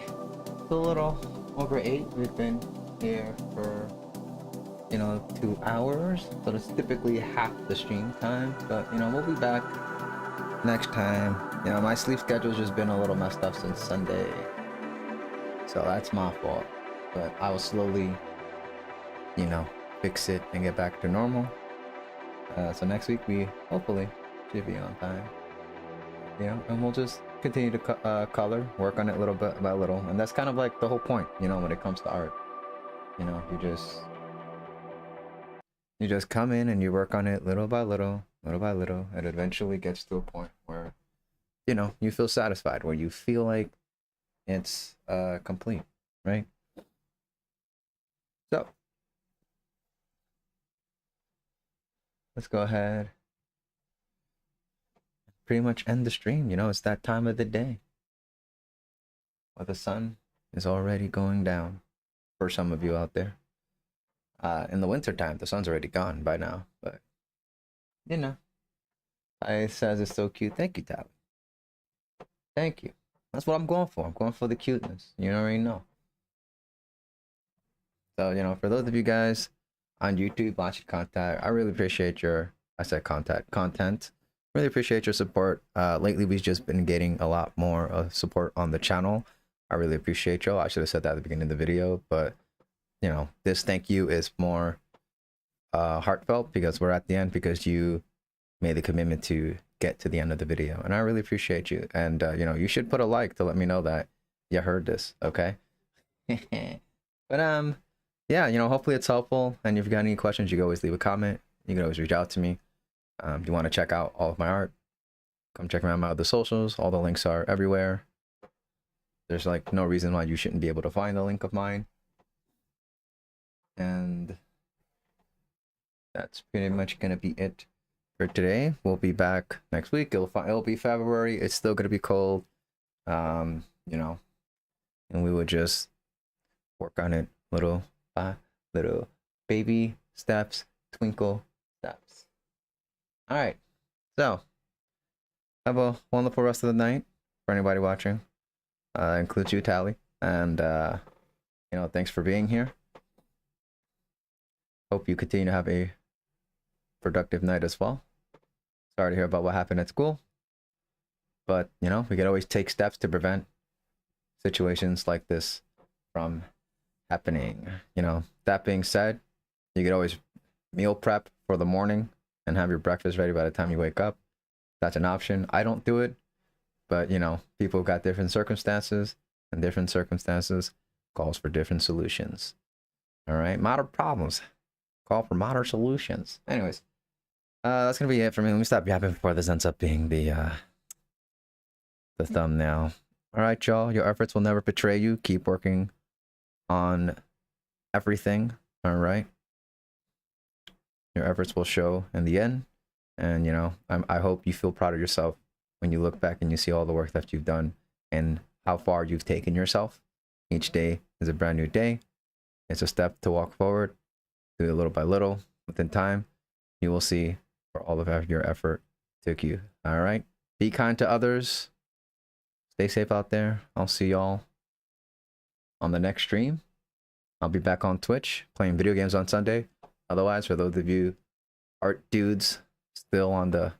It's a little over 8. We've been here for, 2 hours. So it's typically half the stream time. But, we'll be back next time. My sleep schedule's just been a little messed up since Sunday. So that's my fault. But I will slowly, fix it and get back to normal. So next week we hopefully should be on time. And we'll just continue to color, work on it little bit by little, and that's kind of like the whole point, when it comes to art. You just come in and you work on it little by little, and it eventually gets to a point where, you feel satisfied, where you feel like it's complete, right? So let's go ahead. Pretty much end the stream. It's that time of the day where the sun is already going down for some of you out there. In the winter time, the sun's already gone by now, but I says it's so cute. Thank you, Tally. Thank you. That's what I'm going for. I'm going for the cuteness. You already know. So, for those of you guys on YouTube watching content, I really appreciate content. Really appreciate your support. Lately, we've just been getting a lot more support on the channel. I really appreciate y'all. I should have said that at the beginning of the video, but this thank you is more heartfelt because we're at the end, because you made the commitment to get to the end of the video, and I really appreciate you. And you should put a like to let me know that you heard this, okay? But yeah, hopefully it's helpful, and if you got any questions, you can always leave a comment. You can always reach out to me. If you want to check out all of my art, come check me out on my other socials. All the links are everywhere. There's like no reason why you shouldn't be able to find the link of mine. And that's pretty much gonna be it for today. We'll be back next week. It'll be February. It's still gonna be cold. And we would just work on it little by little, baby steps, twinkle steps. All right, so have a wonderful rest of the night for anybody watching. Includes you, Tally, and thanks for being here. Hope you continue to have a productive night as well. Sorry to hear about what happened at school, but we could always take steps to prevent situations like this from happening. That being said, you could always meal prep for the morning and have your breakfast ready by the time you wake up. That's an option. I don't do it, but people got different circumstances, and different circumstances calls for different solutions. All right, modern problems call for modern solutions. Anyways, that's gonna be it for me. Let me stop yapping before this ends up being the thumbnail. All right, y'all, your efforts will never betray you. Keep working on everything. All right, your efforts will show in the end, and I hope you feel proud of yourself when you look back and you see all the work that you've done and how far you've taken yourself. Each day is a brand new day. It's a step to walk forward. Do it little by little. Within time, you will see where all of your effort took you. All right, be kind to others. Stay safe out there. I'll see y'all on the next stream. I'll be back on Twitch playing video games on Sunday. Otherwise, for those of you art dudes still on the,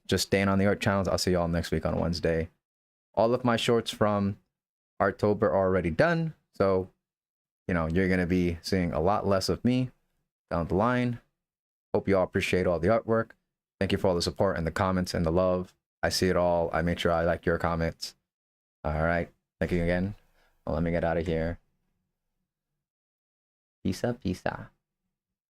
just staying on the art channels, I'll see y'all next week on Wednesday. All of my shorts from Arttober are already done, so you're gonna be seeing a lot less of me down the line. Hope you all appreciate all the artwork. Thank you for all the support and the comments and the love. I see it all. I make sure I like your comments. All right, thank you again. Well, let me get out of here. Peace out.